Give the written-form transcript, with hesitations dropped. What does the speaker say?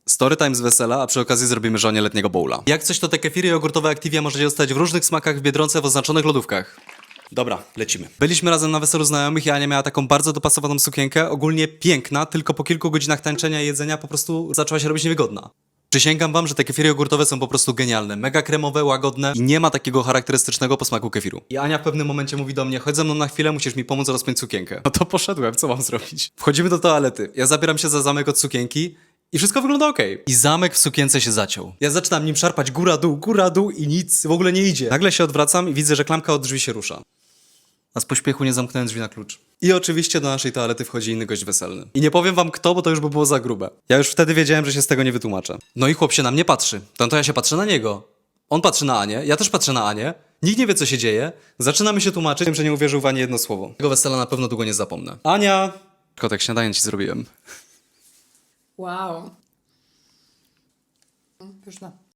Storytime z wesela, a przy okazji zrobimy żonie letniego bowla. Jak coś, to te kefiry jogurtowe Activia możecie dostać w różnych smakach w Biedronce w oznaczonych lodówkach. Dobra, lecimy. Byliśmy razem na weselu znajomych i Ania miała taką bardzo dopasowaną sukienkę, ogólnie piękna, tylko po kilku godzinach tańczenia i jedzenia po prostu zaczęła się robić niewygodna. Przysięgam wam, że te kefiry jogurtowe są po prostu genialne, mega kremowe, łagodne i nie ma takiego charakterystycznego posmaku kefiru. I Ania w pewnym momencie mówi do mnie: chodź ze mną na chwilę, musisz mi pomóc rozpiąć sukienkę. No to poszedłem, co mam zrobić? Wchodzimy do toalety, ja zabieram się za zamek od sukienki i wszystko wygląda okej. I zamek w sukience się zaciął. Ja zaczynam nim szarpać góra, dół i nic w ogóle nie idzie. Nagle się odwracam i widzę, że klamka od drzwi się rusza. A z pośpiechu nie zamknąłem drzwi na klucz. I oczywiście do naszej toalety wchodzi inny gość weselny. I nie powiem wam kto, bo to już by było za grube. Ja już wtedy wiedziałem, że się z tego nie wytłumaczę. No i chłop się na mnie patrzy. To ja się patrzę na niego. On patrzy na Anię, ja też patrzę na Anię. Nikt nie wie, co się dzieje. Zaczynamy się tłumaczyć, wiem, że nie uwierzył w ani jedno słowo. Tego wesela na pewno długo nie zapomnę. Ania! Kotek, śniadanie ci zrobiłem. Wow. Pyszne.